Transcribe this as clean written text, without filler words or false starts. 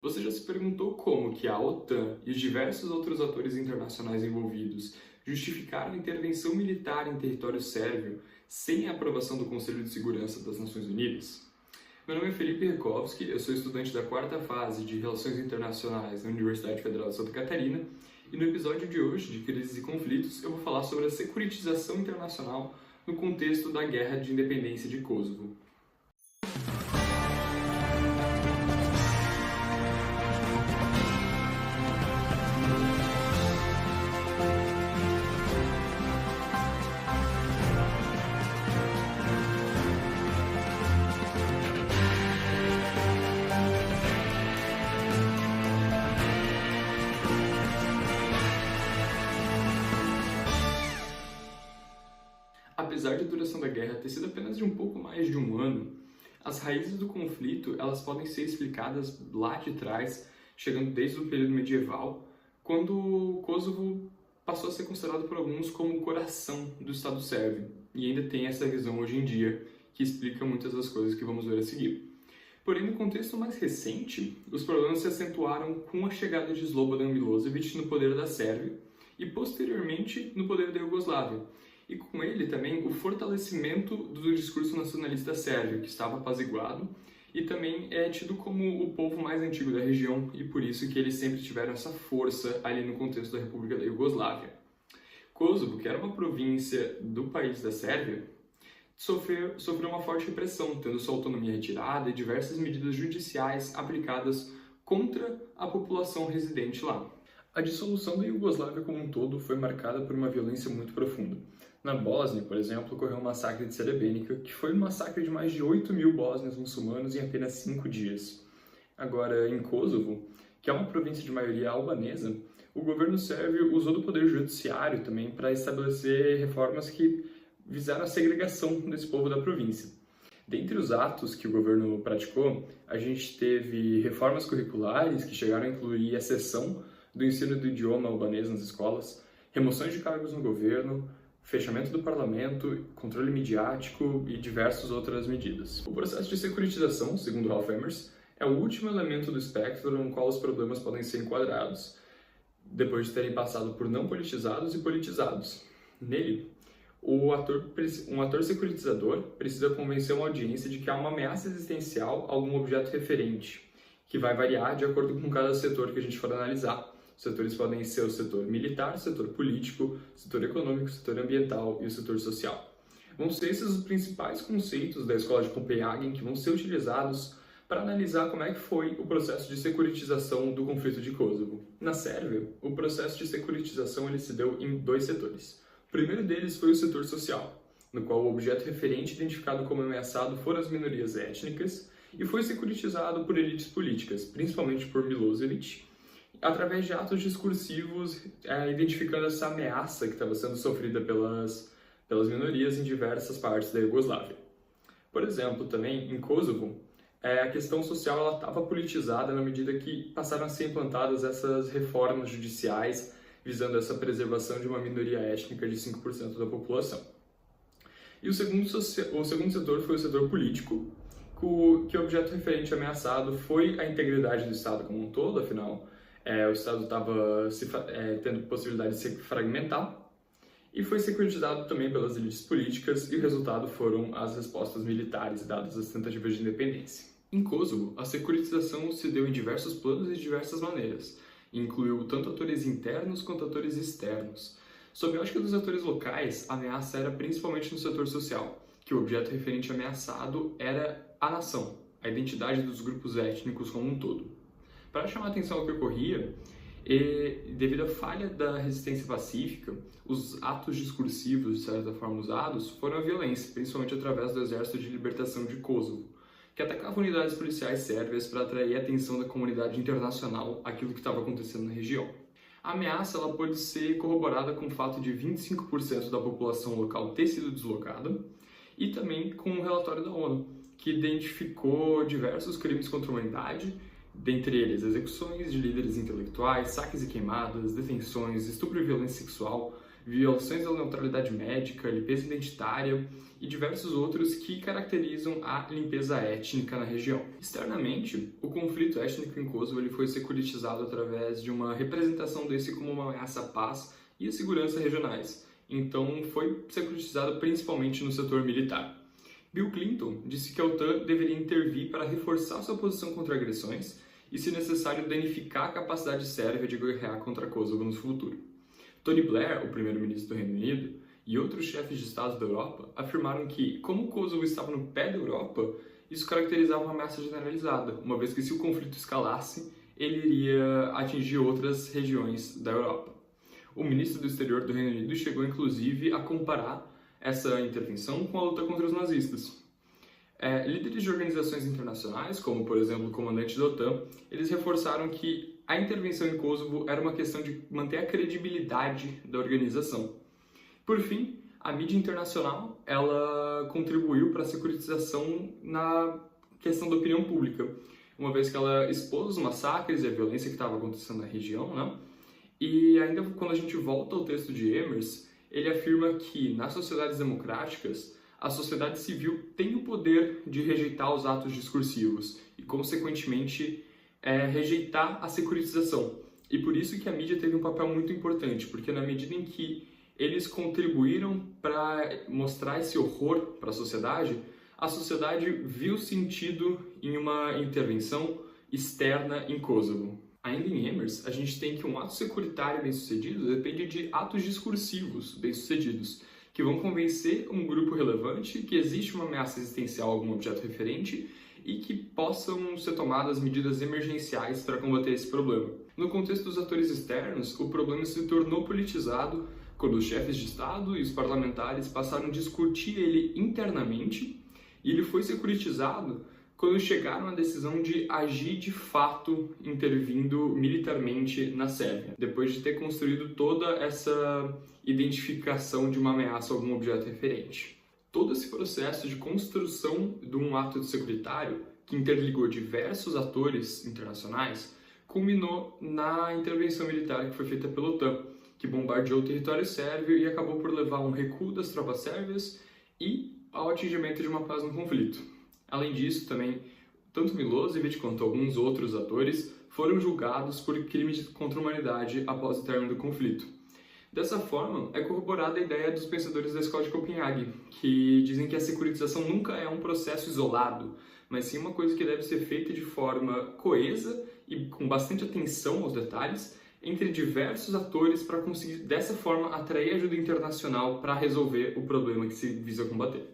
Você já se perguntou como que a OTAN e os diversos outros atores internacionais envolvidos justificaram a intervenção militar em território sérvio sem a aprovação do Conselho de Segurança das Nações Unidas? Meu nome é Felipe Rekovski, eu sou estudante da quarta fase de Relações Internacionais na Universidade Federal de Santa Catarina e no episódio de hoje, de Crises e Conflitos, eu vou falar sobre a securitização internacional no contexto da Guerra de Independência de Kosovo. Apesar de a duração da guerra ter sido apenas de um pouco mais de um ano, as raízes do conflito elas podem ser explicadas lá de trás, chegando desde o período medieval, quando o Kosovo passou a ser considerado por alguns como o coração do Estado sérvio, e ainda tem essa visão hoje em dia, que explica muitas das coisas que vamos ver a seguir. Porém, no contexto mais recente, os problemas se acentuaram com a chegada de Slobodan Milosevic no poder da Sérvia e, posteriormente, no poder da Iugoslávia, e com ele também o fortalecimento do discurso nacionalista sérvio, que estava apaziguado, e também é tido como o povo mais antigo da região, e por isso que eles sempre tiveram essa força ali no contexto da República da Iugoslávia. Kosovo, que era uma província do país da Sérvia, sofreu uma forte repressão, tendo sua autonomia retirada e diversas medidas judiciais aplicadas contra a população residente lá. A dissolução da Iugoslávia como um todo foi marcada por uma violência muito profunda. Na Bósnia, por exemplo, ocorreu o massacre de Srebrenica, que foi um massacre de mais de 8.000 bósnios muçulmanos em apenas 5 dias. Agora, em Kosovo, que é uma província de maioria albanesa, o governo sérvio usou do poder judiciário também para estabelecer reformas que visaram a segregação desse povo da província. Dentre os atos que o governo praticou, a gente teve reformas curriculares que chegaram a incluir a cessão do ensino do idioma albanês nas escolas, remoções de cargos no governo, fechamento do parlamento, controle midiático e diversas outras medidas. O processo de securitização, segundo Ralph Emmers, é o último elemento do espectro no qual os problemas podem ser enquadrados, depois de terem passado por não politizados e politizados. Nele, um ator securitizador precisa convencer uma audiência de que há uma ameaça existencial a algum objeto referente, que vai variar de acordo com cada setor que a gente for analisar. Os setores podem ser o setor militar, o setor político, o setor econômico, o setor ambiental e o setor social. Vão ser esses os principais conceitos da Escola de Copenhagen que vão ser utilizados para analisar como é que foi o processo de securitização do conflito de Kosovo. Na Sérvia, o processo de securitização ele se deu em 2 setores. O primeiro deles foi o setor social, no qual o objeto referente identificado como ameaçado foram as minorias étnicas e foi securitizado por elites políticas, principalmente por Milosevic, através de atos discursivos identificando essa ameaça que estava sendo sofrida pelas minorias em diversas partes da Iugoslávia. Por exemplo, também em Kosovo, a questão social estava politizada na medida que passaram a ser implantadas essas reformas judiciais visando essa preservação de uma minoria étnica de 5% da população. E o segundo setor foi o setor político, que o objeto referente ameaçado foi a integridade do Estado como um todo, afinal, o Estado estava tendo possibilidade de se fragmentar e foi securitizado também pelas elites políticas e o resultado foram as respostas militares dadas às tentativas de independência. Em Kosovo, a securitização se deu em diversos planos e de diversas maneiras. Incluiu tanto atores internos quanto atores externos. Sob a ótica dos atores locais, a ameaça era principalmente no setor social, que o objeto referente ameaçado era a nação, a identidade dos grupos étnicos como um todo. Para chamar a atenção ao que ocorria, devido à falha da resistência pacífica, os atos discursivos, de certa forma usados, foram a violência, principalmente através do Exército de Libertação de Kosovo, que atacava unidades policiais sérvias para atrair a atenção da comunidade internacional àquilo que estava acontecendo na região. A ameaça ela pode ser corroborada com o fato de 25% da população local ter sido deslocada e também com um relatório da ONU, que identificou diversos crimes contra a humanidade, dentre eles execuções de líderes intelectuais, saques e queimadas, detenções, estupro e violência sexual, violações da neutralidade médica, limpeza identitária e diversos outros que caracterizam a limpeza étnica na região. Externamente, o conflito étnico em Kosovo ele foi securitizado através de uma representação desse como uma ameaça à paz e à segurança regionais. Então, foi securitizado principalmente no setor militar. Bill Clinton disse que a OTAN deveria intervir para reforçar sua posição contra agressões e, se necessário, danificar a capacidade sérvia de guerrear contra Kosovo no futuro. Tony Blair, o primeiro-ministro do Reino Unido, e outros chefes de Estado da Europa afirmaram que, como Kosovo estava no pé da Europa, isso caracterizava uma ameaça generalizada, uma vez que se o conflito escalasse, ele iria atingir outras regiões da Europa. O ministro do Exterior do Reino Unido chegou, inclusive, a comparar essa intervenção com a luta contra os nazistas. Líderes de organizações internacionais, como, por exemplo, o comandante da OTAN, eles reforçaram que a intervenção em Kosovo era uma questão de manter a credibilidade da organização. Por fim, a mídia internacional ela contribuiu para a securitização na questão da opinião pública, uma vez que ela expôs os massacres e a violência que estava acontecendo na região, né? E ainda quando a gente volta ao texto de Emers, ele afirma que nas sociedades democráticas, a sociedade civil tem o poder de rejeitar os atos discursivos e, consequentemente, rejeitar a securitização. E por isso que a mídia teve um papel muito importante, porque na medida em que eles contribuíram para mostrar esse horror para a sociedade viu sentido em uma intervenção externa em Kosovo. Ainda em Emers, a gente tem que um ato securitário bem-sucedido depende de atos discursivos bem-sucedidos, que vão convencer um grupo relevante que existe uma ameaça existencial a algum objeto referente e que possam ser tomadas medidas emergenciais para combater esse problema. No contexto dos atores externos, o problema se tornou politizado quando os chefes de Estado e os parlamentares passaram a discutir ele internamente e ele foi securitizado quando chegaram à decisão de agir de fato intervindo militarmente na Sérvia, depois de ter construído toda essa identificação de uma ameaça a algum objeto referente. Todo esse processo de construção de um ato securitário, que interligou diversos atores internacionais, culminou na intervenção militar que foi feita pela OTAN, que bombardeou o território sérvio e acabou por levar a um recuo das tropas sérvias e ao atingimento de uma paz no conflito. Além disso, também, tanto Milosevic quanto alguns outros atores foram julgados por crimes contra a humanidade após o término do conflito. Dessa forma, é corroborada a ideia dos pensadores da Escola de Copenhague, que dizem que a securitização nunca é um processo isolado, mas sim uma coisa que deve ser feita de forma coesa e com bastante atenção aos detalhes, entre diversos atores para conseguir, dessa forma, atrair ajuda internacional para resolver o problema que se visa combater.